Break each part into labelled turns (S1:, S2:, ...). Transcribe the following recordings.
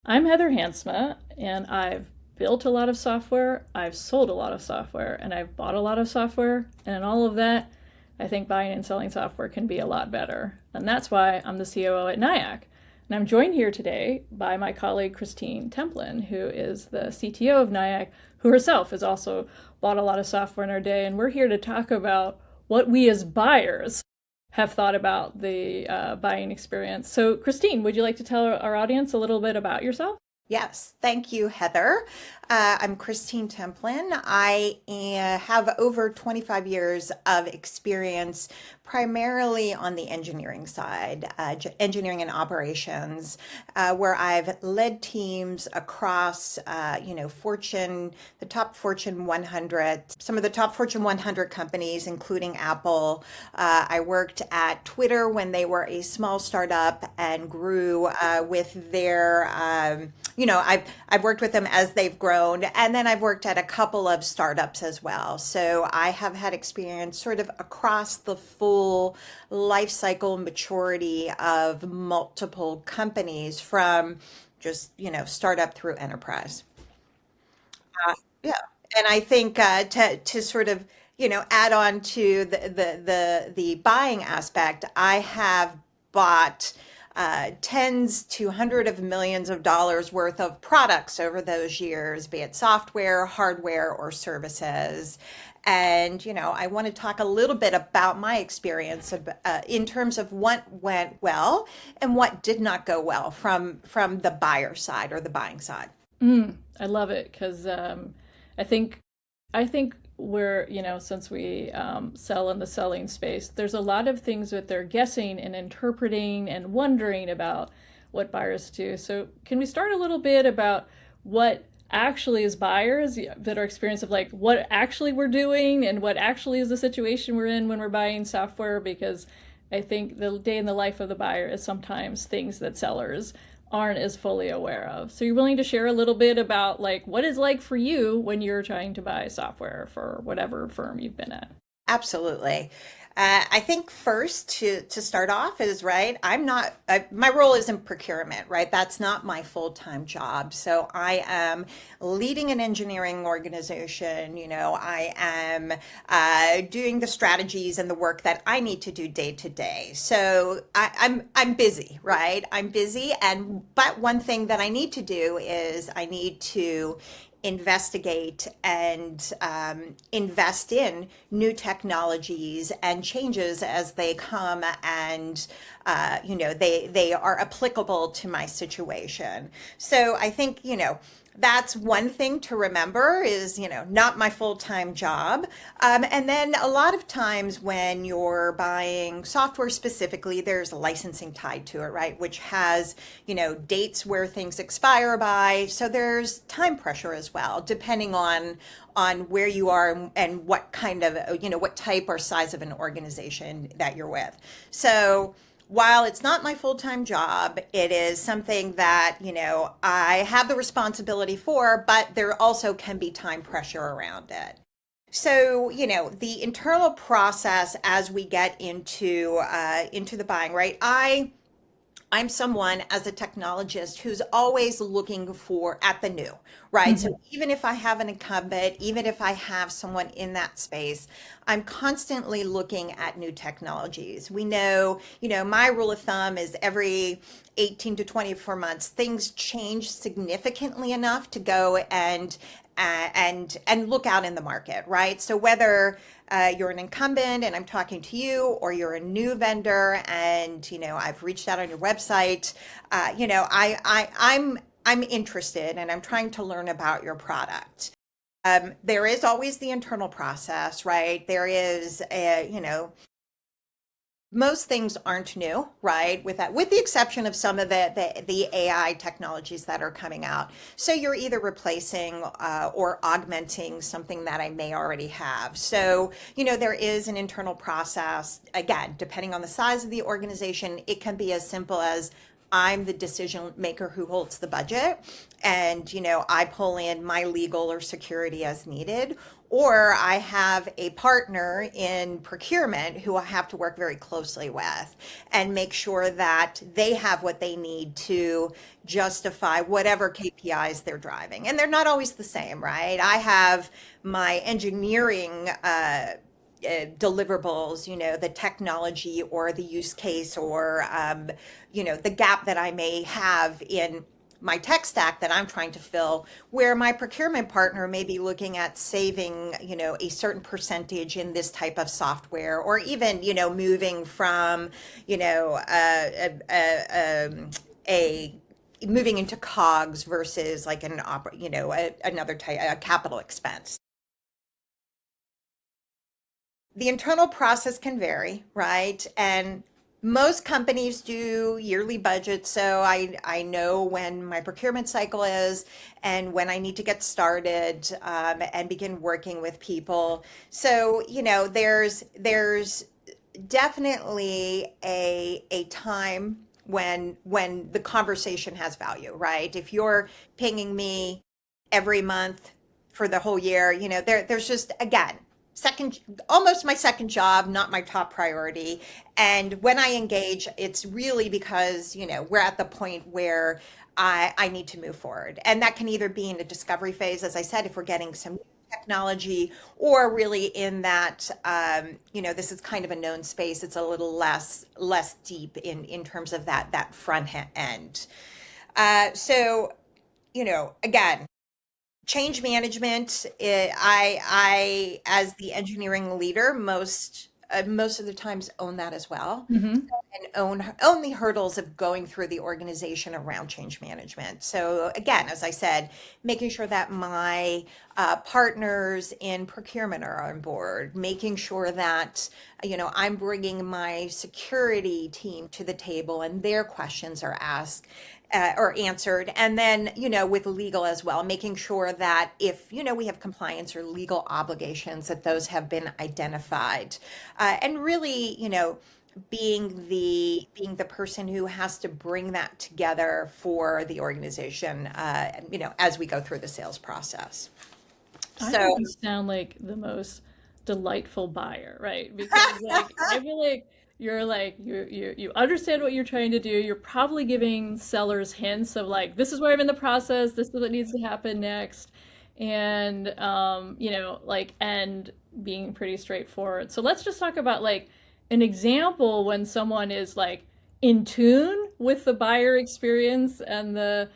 S1: I'm Heather Hansma, and I've built a lot of software, I've sold a lot of software, and I've bought a lot of software. And in all of that, I think buying and selling software can be a lot better. And that's why I'm the COO at Nyack. And I'm joined here today by my colleague Christine Templin, who is the CTO of Nyack, who herself has also bought a lot of software in her day. And we're here to talk about what we as buyers have thought about the buying experience. So, Christine, would you like to tell our audience a little bit about yourself?
S2: Yes, thank you, Heather. I'm Christine Templin. Have over 25 years of experience, primarily on the engineering side, engineering and operations, where I've led teams across, the top Fortune 100, some of the top Fortune 100 companies, including Apple. I worked at Twitter when they were a small startup and grew with their I've worked with them as they've grown, and then I've worked at a couple of startups as well. So I have had experience sort of across the full life cycle maturity of multiple companies from just, startup through enterprise. Yeah. And I think to sort of, add on to the buying aspect, I have bought tens to hundred of millions of dollars worth of products over those years, be it software, hardware, or services. And, I want to talk a little bit about my experience in terms of what went well and what did not go well from the buyer side or the buying side.
S1: I love it because I think I think we're since we sell in the selling space, there's a lot of things that they're guessing and interpreting and wondering about what buyers do. So can we start a little bit about what actually is buyers that are experience of like what actually we're doing and what actually is the situation we're in when we're buying software? Because I think the day in the life of the buyer is sometimes things that sellers aren't as fully aware of. So you're willing to share a little bit about like what it's like for you when you're trying to buy software for whatever firm you've been at.
S2: Absolutely. I think first to start off is right. My role isn't procurement, right? That's not my full-time job. So I am leading an engineering organization. I am doing the strategies and the work that I need to do day to day. So I'm busy, right? I'm busy, but one thing that I need to do is I need to investigate and invest in new technologies and changes as they come and they are applicable to my situation. So I think that's one thing to remember is not my full-time job. And then a lot of times when you're buying software specifically, there's licensing tied to it, right? Which has dates where things expire by. So there's time pressure as well, depending on where you are and what kind of what type or size of an organization that you're with. So while it's not my full-time job, it is something that, I have the responsibility for, but there also can be time pressure around it. So, the internal process as we get into the buying, right? I'm someone as a technologist who's always looking for at the new, right? So
S1: Mhm.
S2: even if I have an incumbent, even if I have someone in that space, I'm constantly looking at new technologies. We know, my rule of thumb is every 18 to 24 months, things change significantly enough to go and look out in the market, right? So whether you're an incumbent and I'm talking to you, or you're a new vendor and I've reached out on your website, I'm interested and I'm trying to learn about your product. There is always the internal process, right? There is most things aren't new, right? With the exception of some of the AI technologies that are coming out. So you're either replacing or augmenting something that I may already have. So, there is an internal process. Again, depending on the size of the organization, it can be as simple as I'm the decision maker who holds the budget, and I pull in my legal or security as needed, or I have a partner in procurement who I have to work very closely with and make sure that they have what they need to justify whatever KPIs they're driving. And they're not always the same, right? I have my engineering deliverables, the technology or the use case, or the gap that I may have in my tech stack that I'm trying to fill, where my procurement partner may be looking at saving, a certain percentage in this type of software, or even, moving from, a moving into COGS versus like another type, a capital expense. The internal process can vary, right? And most companies do yearly budgets, so I know when my procurement cycle is and when I need to get started, and begin working with people. So, there's definitely a time when the conversation has value, right? If you're pinging me every month for the whole year, there's just, again, second, almost my second job, not my top priority. And when I engage, it's really because we're at the point where I need to move forward, and that can either be in the discovery phase, as I said, if we're getting some technology, or really in that, this is kind of a known space. It's a little less deep in terms of that front end. So, again, change management. I as the engineering leader, most of the times own that as well,
S1: Mm-hmm.
S2: and own the hurdles of going through the organization around change management. So again, as I said, making sure that my partners in procurement are on board, making sure that I'm bringing my security team to the table and their questions are asked, or answered. And then, with legal as well, making sure that if, we have compliance or legal obligations, that those have been identified. And really, being the person who has to bring that together for the organization, as we go through the sales process.
S1: I think
S2: So
S1: you sound like the most delightful buyer, right? Because like I feel like you're like you understand what you're trying to do. You're probably giving sellers hints of like this is where I'm in the process, this is what needs to happen next. And like and being pretty straightforward. So let's just talk about like an example when someone is like in tune with the buyer experience and the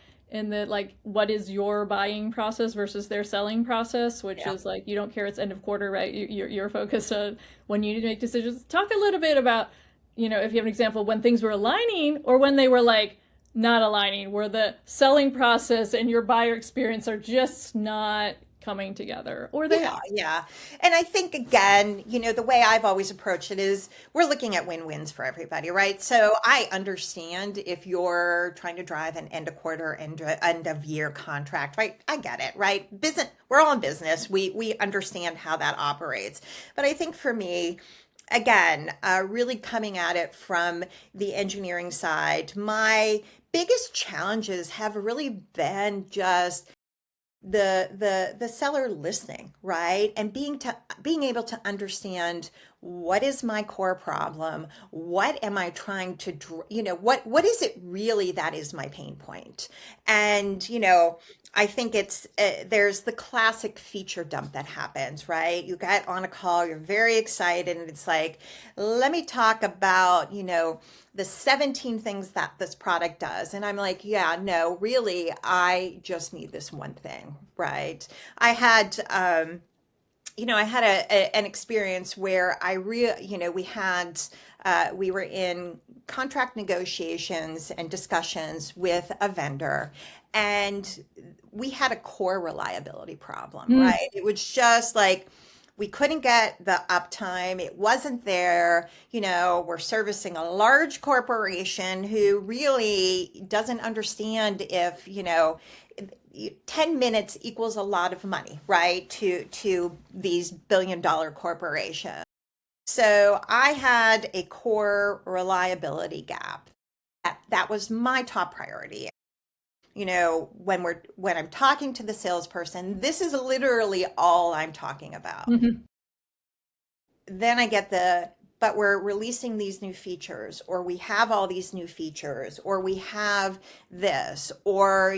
S1: like what is your buying process versus their selling process, which
S2: yeah.
S1: is like you don't care it's end of quarter, right? You're focused on when you need to make decisions. Talk a little bit about, if you have an example when things were aligning or when they were like not aligning, where the selling process and your buyer experience are just not coming together, or they
S2: Yeah,
S1: are.
S2: yeah. And I think, again, the way I've always approached it is we're looking at win-wins for everybody, right? So I understand if you're trying to drive an end of quarter, end of year contract, right? I get it, right? Business, we're all in business. We understand how that operates. But I think for me, again, really coming at it from the engineering side, my biggest challenges have really been just the seller listening, right? And being able to understand what is my core problem, what am I trying to what is it really that is my pain point. And I think it's there's the classic feature dump that happens, right? You get on a call, you're very excited, and it's like, let me talk about the 17 things that this product does. And I'm like, yeah, no, really, I just need this one thing, right? I had, an experience where we were in contract negotiations and discussions with a vendor, and we had a core reliability problem,
S1: Mm.
S2: right? It was just like, we couldn't get the uptime. It wasn't there. We're servicing a large corporation who really doesn't understand if, 10 minutes equals a lot of money, right? To these billion-dollar corporations. So I had a core reliability gap. That was my top priority. When I'm talking to the salesperson, this is literally all I'm talking about.
S1: Hmm.
S2: Then I get but we're releasing these new features, or we have all these new features, or we have this, or,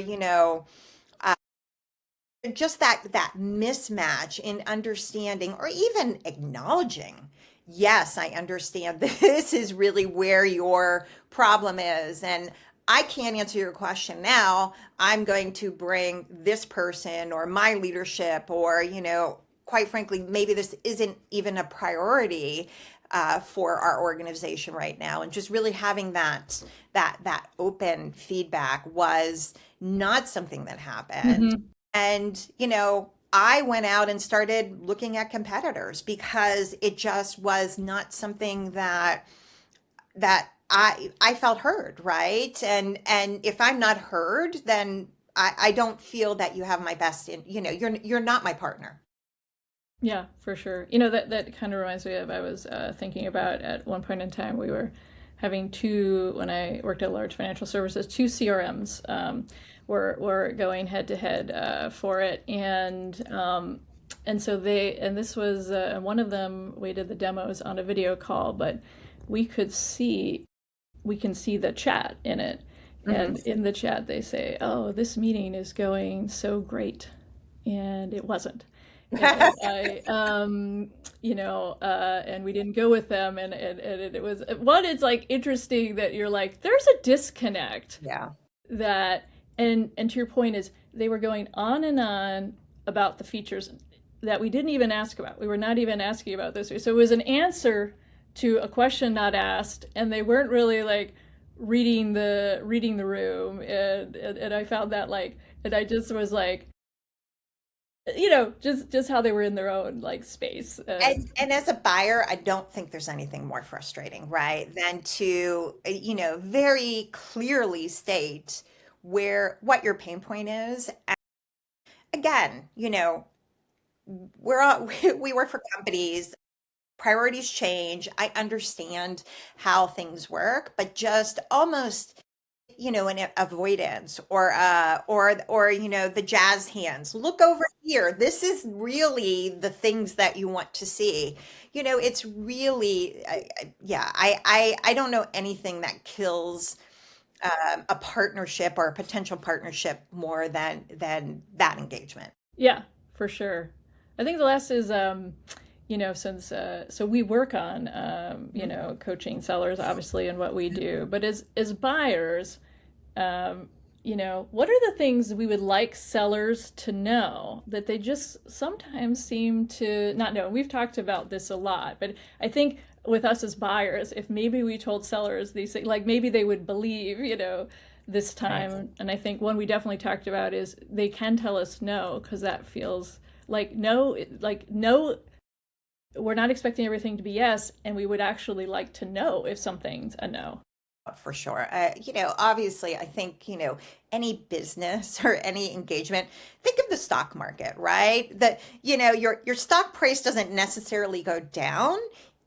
S2: just that mismatch in understanding or even acknowledging, yes, I understand this is really where your problem is, and I can't answer your question now. I'm going to bring this person or my leadership, or, quite frankly, maybe this isn't even a priority for our organization right now. And just really having that open feedback was not something that happened.
S1: Hmm.
S2: And, I went out and started looking at competitors because it just was not something that I felt heard, right? And if I'm not heard, then I don't feel that you have my best in, you're not my partner.
S1: Yeah, for sure. That kind of reminds me of, I was thinking about at one point in time, we were having two, when I worked at large financial services, two CRMs were going head to head for it. And so and this was, one of them, we did the demos on a video call, but we could see, we can see the chat in it.
S2: Hmm.
S1: And in the chat, they say, "Oh, this meeting is going so great." And it wasn't. And and we didn't go with them. And it was, one, it's like interesting that you're like, there's a disconnect
S2: Yeah.
S1: that, and to your point is, they were going on and on about the features that we didn't even ask about. We were not even asking about this. So it was an answer to a question not asked, and they weren't really like reading the room. And I found that, like, and I just was like, just how they were in their own like space.
S2: And as a buyer, I don't think there's anything more frustrating, right, than to, very clearly state what your pain point is. And again, we're all, we work for companies, priorities change. I understand how things work, but just almost, an avoidance, or the jazz hands. Look over here. This is really the things that you want to see. It's really, yeah. I don't know anything that kills a partnership or a potential partnership more than that engagement.
S1: Yeah, for sure. I think the last is, since so we work on, coaching sellers, obviously, in what we do, but as buyers, um, what are the things we would like sellers to know that they just sometimes seem to not know? We've talked about this a lot, but I think with us as buyers, if maybe we told sellers these things, like, maybe they would believe, this
S2: Right.
S1: time. And I think one we definitely talked about is, they can tell us no, because that feels like no, like no, we're not expecting everything to be yes, and we would actually like to know if something's a no.
S2: For sure. Obviously, I think, any business or any engagement, think of the stock market, right? That, your stock price doesn't necessarily go down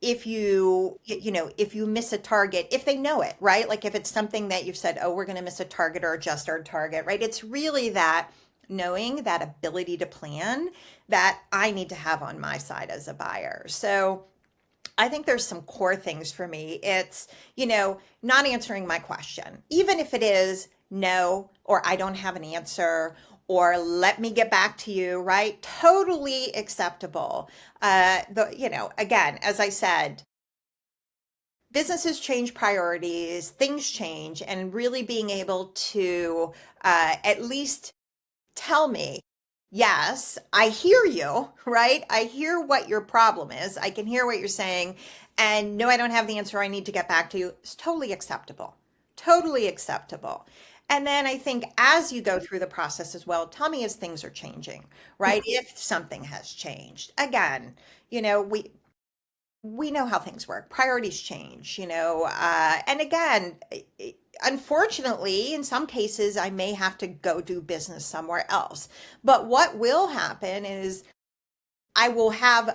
S2: if you miss a target, if they know it, right? Like if it's something that you've said, oh, we're going to miss a target or adjust our target, right? It's really that knowing, that ability to plan, that I need to have on my side as a buyer. So, I think there's some core things for me. It's, not answering my question, even if it is no, or I don't have an answer, or let me get back to you, right? Totally acceptable. Again, as I said, businesses change priorities, things change, and really being able to at least tell me, yes, I hear you, right? I hear what your problem is. I can hear what you're saying. And no, I don't have the answer. I need to get back to you. It's totally acceptable. Totally acceptable. And then I think as you go through the process as well, tell me as things are changing,
S1: Yeah.
S2: right? If something has changed. Again, we know how things work. Priorities change, and again, unfortunately, in some cases, I may have to go do business somewhere else. But what will happen is I will have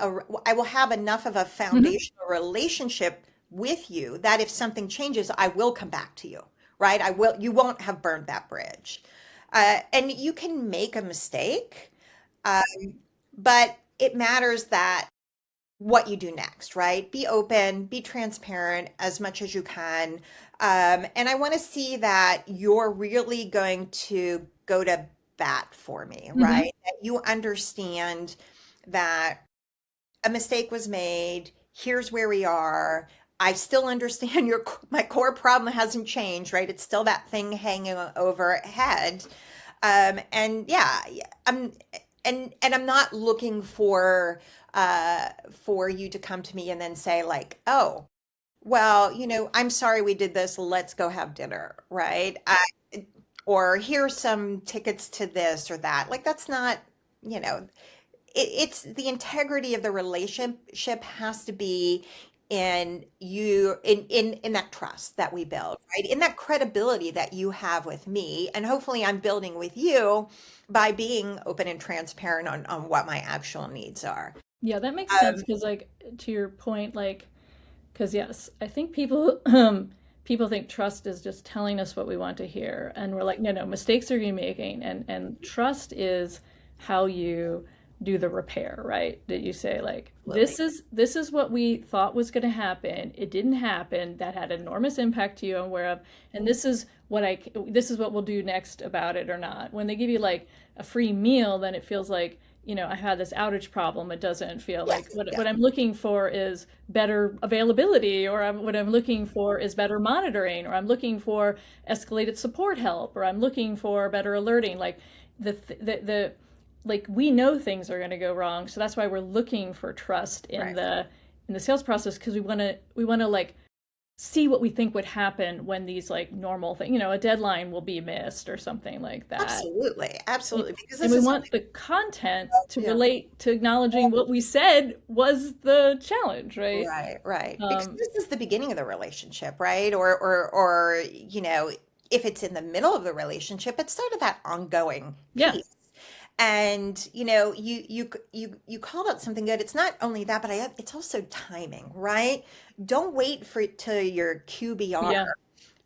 S2: enough of a
S1: Hmm.
S2: foundational relationship with you that if something changes, I will come back to you, right? You won't have burned that bridge. And you can make a mistake, uh, but it matters that what you do next, right? Be open, be transparent as much as you can. And I want to see that you're really going to go to bat for me,
S1: Hmm.
S2: right? That you understand that a mistake was made. Here's where we are. I still understand my core problem hasn't changed, right? It's still that thing hanging overhead. And yeah, I'm and I'm not looking for you to come to me and then say like, "Oh, well, I'm sorry we did this. Let's go have dinner," right? Or here's some tickets to this or that. Like that's not, you know, it's the integrity of the relationship has to be in that trust that we build, right? In that credibility that you have with me, and hopefully I'm building with you by being open and transparent on what my actual needs are.
S1: Yeah, that makes sense
S2: Um,
S1: because, like, to your point, like, because yes, I think people people think trust is just telling us what we want to hear, and we're like, no, no, mistakes are you making, and trust is how you do the repair, right? That you say like,
S2: Absolutely.
S1: this is what we thought was going to happen. It didn't happen. That had enormous impact to you. I'm aware of, and this is what we'll do next about it or not. When they give you like a free meal, then it feels like, I had this outage problem. It doesn't feel like
S2: Yes.
S1: what
S2: Yeah.
S1: I'm looking for is better availability, or what I'm looking for is better monitoring, or I'm looking for escalated support help, or I'm looking for better alerting. Like the like we know things are going to go wrong, so that's why we're looking for trust in
S2: Right.
S1: the sales process because we want to like see what we think would happen when these like normal things, a deadline will be missed or something like that.
S2: Absolutely. Absolutely. Because
S1: And
S2: this
S1: we
S2: is
S1: want
S2: something.
S1: the content to
S2: Yeah.
S1: relate to acknowledging what we said was the challenge, right?
S2: Right, right. Because
S1: Um,
S2: this is the beginning of the relationship, right? Or if it's in the middle of the relationship, it's sort of that ongoing
S1: yeah.
S2: piece. And you called out something good. It's not only that, but it's also timing, right? Don't wait for it to your QBR
S1: Yeah.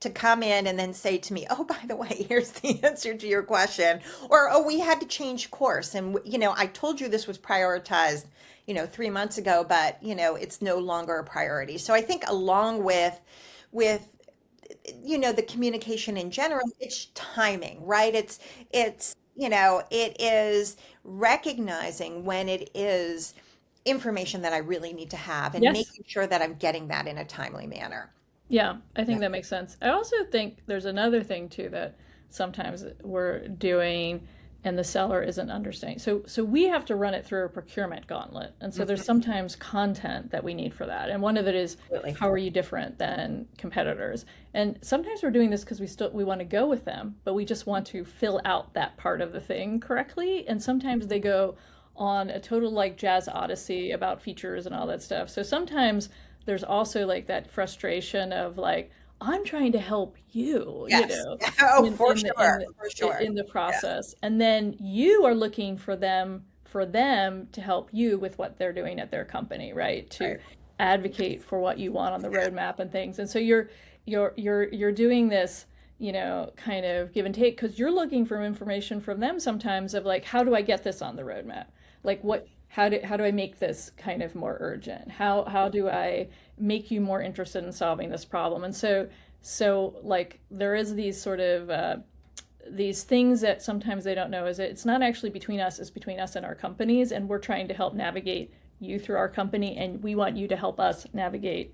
S2: to come in and then say to me, "Oh, by the way, here's the answer to your question," or "Oh, we had to change course, and I told you this was prioritized, 3 months ago, but it's no longer a priority." So I think along with the communication in general, it's timing, right? It is recognizing when it is information that I really need to have and
S1: Yes.
S2: making sure that I'm getting that in a timely manner.
S1: Yeah, I
S2: Yeah.
S1: think that makes sense. I also think there's another thing too that sometimes we're doing and the seller isn't understanding. So we have to run it through a procurement gauntlet. And so there's
S2: Mhm.
S1: sometimes content that we need for that. And one of it is
S2: Absolutely.
S1: how are you different than competitors? And sometimes we're doing this because we want to go with them, but we just want to fill out that part of the thing correctly. And sometimes they go on a total like jazz odyssey about features and all that stuff. So sometimes there's also like that frustration of like I'm trying to help you,
S2: Yes. Oh, for sure, for sure.
S1: in the
S2: Yeah.
S1: process, and then you are looking for them to help you with what they're doing at their company, right? To
S2: Right.
S1: advocate for what you want on the roadmap and things, and so you're doing this, kind of give and take because you're looking for information from them sometimes of like how do I get this on the roadmap, like what how do I make this kind of more urgent? How do I make you more interested in solving this problem? And so like there is these sort of these things that sometimes they don't know is that it's not actually between us, it's between us and our companies, and we're trying to help navigate you through our company, and we want you to help us navigate,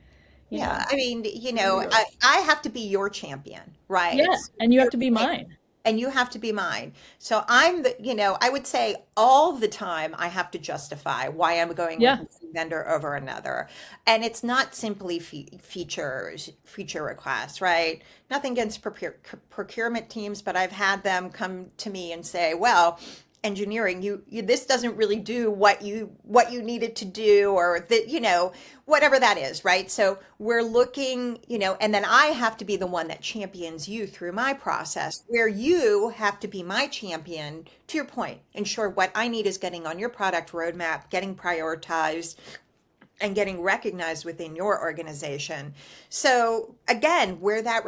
S1: you know,
S2: Yeah. I mean,
S1: yours.
S2: I have to be your champion, right?
S1: Yeah,
S2: So
S1: and you
S2: to
S1: have
S2: your
S1: to be
S2: point,
S1: mine.
S2: and you have to be mine. So I would say all the time I have to justify why I'm going with
S1: Yeah,
S2: one vendor over another. And it's not simply feature requests, right? Nothing against procurement teams, but I've had them come to me and say, well, engineering, you this doesn't really do what you needed to do, or that, whatever that is, right? So we're looking, and then I have to be the one that champions you through my process, where you have to be my champion, to your point, ensure what I need is getting on your product roadmap, getting prioritized, and getting recognized within your organization. So again, where that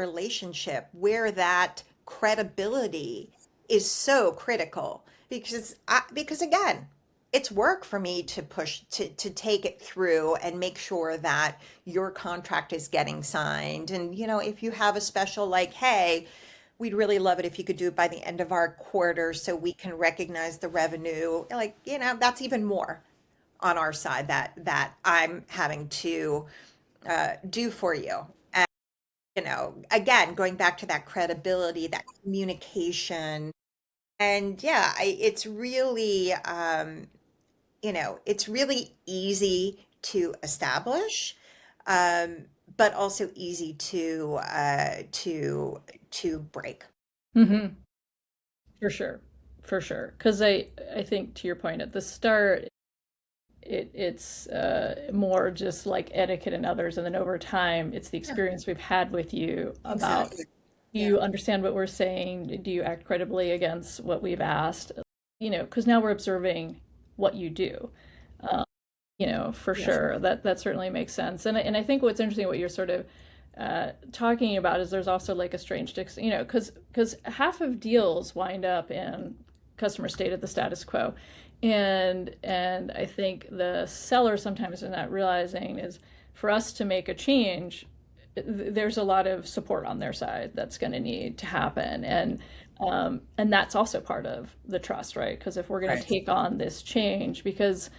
S2: credibility is so critical because again, it's work for me to push to take it through and make sure that your contract is getting signed. And if you have a special like, hey, we'd really love it if you could do it by the end of our quarter so we can recognize the revenue. Like, that's even more on our side that I'm having to do for you. And again, going back to that credibility, that communication, and yeah, it's really easy to establish, um, but also easy to break.
S1: Hmm. For sure, for sure. Because I think to your point at the start, it's more just like etiquette and others, and then over time, it's the
S2: Yeah,
S1: experience we've had with you about,
S2: exactly.
S1: do
S2: Yeah.
S1: you understand what we're saying? Do you act credibly against what we've asked? Because now we're observing what you do. Uh, for
S2: Yeah.
S1: sure, that certainly makes sense. And I think what's interesting, what you're sort of talking about, is there's also like a strange, because half of deals wind up in customer state at the status quo, and I think the seller sometimes is not realizing is, for us to make a change, there's a lot of support on their side that's going to need to happen, and that's also part of the trust, right? Because if we're going to
S2: Right.
S1: take on this change, because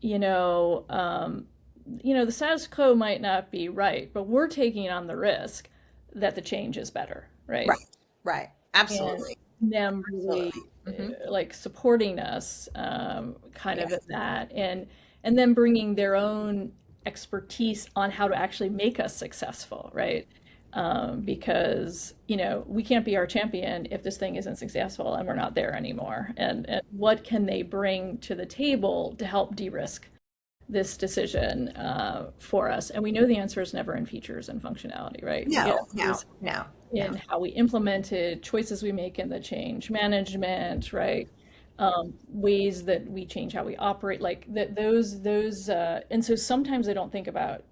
S1: you know, um, the status quo might not be right, but we're taking on the risk that the change is better,
S2: Right.
S1: right?
S2: Right.
S1: And
S2: Absolutely.
S1: them
S2: Absolutely.
S1: really
S2: Hmm.
S1: like supporting us, kind
S2: Yeah.
S1: of in that, and then bringing their own expertise on how to actually make us successful, right? Because we can't be our champion if this thing isn't successful and we're not there anymore. And what can they bring to the table to help de-risk this decision for us? And we know the answer is never in features and functionality, right? The
S2: No,
S1: answer
S2: no,
S1: is
S2: no, no.
S1: in how we implemented, choices we make in the change management, right? Ways that we change how we operate, like that, and so sometimes I don't think about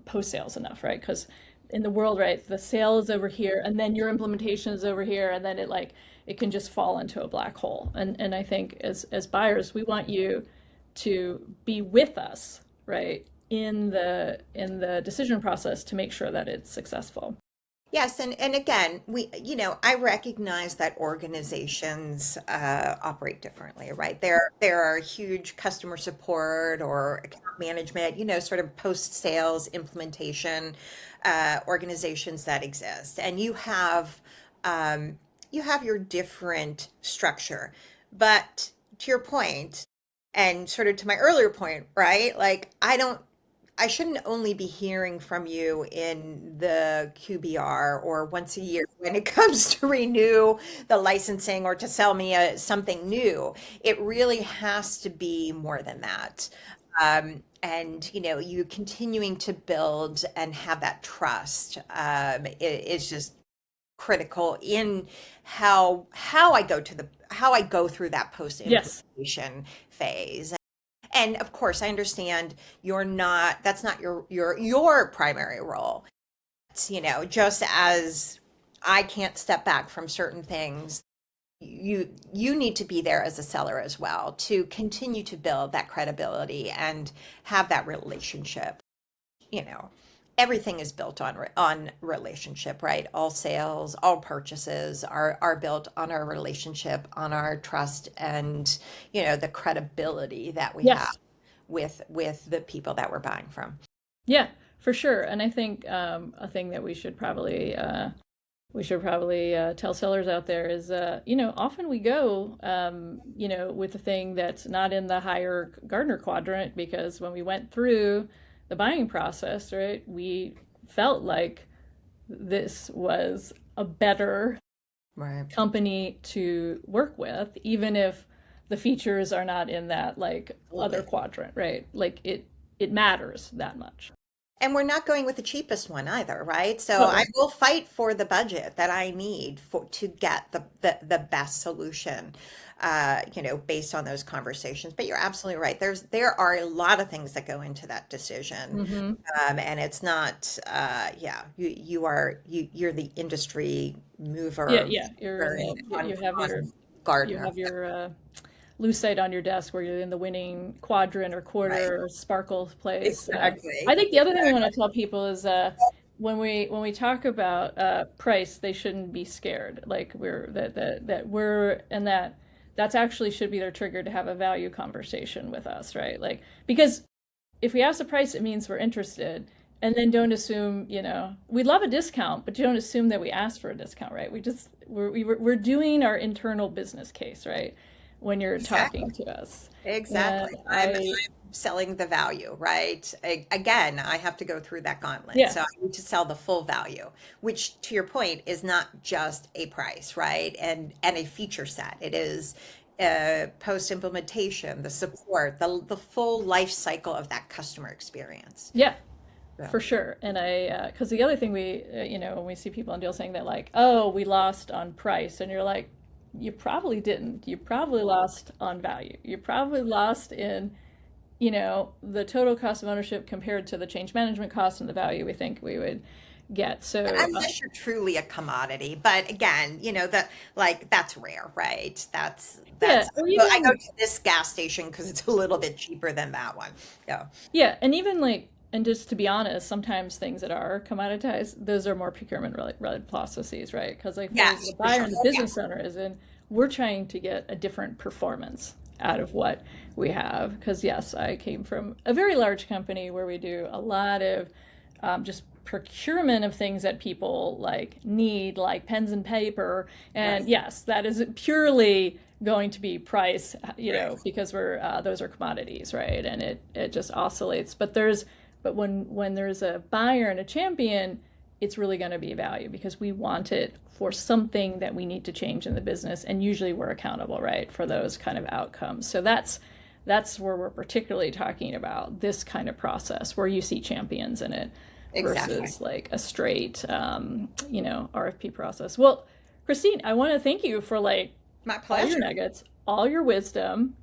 S1: post sales enough, right? Because in the world, right, the sale is over here, and then your implementation is over here, and then it can just fall into a black hole. And I think as buyers, we want you to be with us, right, in the decision process to make sure that it's successful.
S2: Yes, and again, I recognize that organizations operate differently, right? There are huge customer support or account management, sort of post-sales implementation organizations that exist, and you have your different structure. But to your point, and sort of to my earlier point, right? Like I shouldn't only be hearing from you in the QBR or once a year when it comes to renew the licensing or to sell me something new. It really has to be more than that. And you continuing to build and have that trust is just critical in how I go through that post
S1: Yes.
S2: implementation phase. And of course, I understand that's not your primary role. It's, just as I can't step back from certain things, you need to be there as a seller as well to continue to build that credibility and have that relationship. You know, Everything is built on relationship, right? All sales, all purchases are built on our relationship, on our trust, and the credibility that we have
S1: Yes.
S2: with the people that we're buying from.
S1: Yeah, for sure. And I think a thing that we should probably tell sellers out there is, often we go, with the thing that's not in the higher Gardner quadrant, because when we went through the buying process, right, we felt like this was a better
S2: Right.
S1: company to work with, even if the features are not in that like other
S2: Absolutely.
S1: quadrant, right? Like it matters that much.
S2: And we're not going with the cheapest one either, right? So I
S1: Oh,
S2: will fight for the budget that I need for to get the best solution, based on those conversations. But you're absolutely right. There are a lot of things that go into that decision,
S1: hmm.
S2: and it's not, yeah, you're the industry
S1: Yeah,
S2: mover,
S1: yeah. You're in
S2: and
S1: the you have
S2: on
S1: you
S2: Gardner.
S1: have your lucite on your desk where you're in the winning quadrant or
S2: Right.
S1: quarter or sparkle place. I
S2: Exactly.
S1: think the other thing I want to tell people is when we talk about price, they shouldn't be scared. Like that we're and that's actually should be their trigger to have a value conversation with us, right? Like because if we ask the price, it means we're interested. And then don't assume, we love a discount, but you don't assume that we asked for a discount, right? We're doing our internal business case, right? When you're talking
S2: Exactly.
S1: to us. And
S2: Exactly. I'm
S1: I,
S2: selling the value, right? Again, I have to go through that gauntlet.
S1: yeah,
S2: So I need to sell the full value, which to your point is not just a price, right? And a feature set. It is post implementation, the support, the full life cycle of that customer experience.
S1: yeah,
S2: So,
S1: for sure. And because the other thing when we see people on deals saying that, like, oh, we lost on price, and you're like, you probably didn't. You probably lost on value. You probably lost in the total cost of ownership compared to the change management cost and the value we think we would get. So,
S2: unless you're truly a commodity, but again, that like that's rare, right?
S1: yeah,
S2: That's
S1: or
S2: I go
S1: even,
S2: to this gas station because it's a little bit cheaper than that one. Yeah,
S1: yeah, and even like, and just to be honest, sometimes things that are commoditized, those are more procurement related processes, right? Because like for the
S2: yes, for
S1: buyer
S2: sure.
S1: and the
S2: Oh, yeah,
S1: business owner is in, we're trying to get a different performance out of what we have. Because yes, I came from a very large company where we do a lot of just procurement of things that people like need, like pens and paper. And
S2: right,
S1: yes, that is purely going to be price,
S2: right.
S1: because we're those are commodities, right? And it just oscillates. But when there's a buyer and a champion, it's really going to be value because we want it for something that we need to change in the business, and usually we're accountable, right, for those kind of outcomes. So that's where we're particularly talking about this kind of process where you see champions in it
S2: Exactly.
S1: versus like a straight RFP process. Well, Christine, I want to thank you for like
S2: My
S1: all your
S2: pleasure.
S1: nuggets, all your wisdom.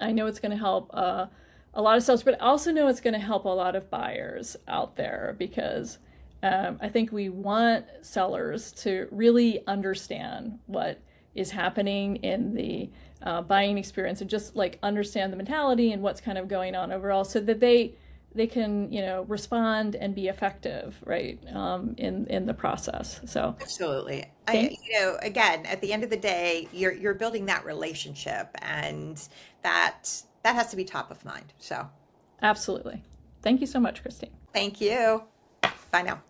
S1: I know it's going to help a lot of sellers, but I also know it's going to help a lot of buyers out there because I think we want sellers to really understand what is happening in the buying experience and just like understand the mentality and what's kind of going on overall so that they can respond and be effective, right, in the process. So
S2: Absolutely.
S1: thank
S2: Again, at the end of the day, you're building that relationship, and that has to be top of mind. So,
S1: absolutely. Thank you so much, Christine.
S2: thank you. Bye now.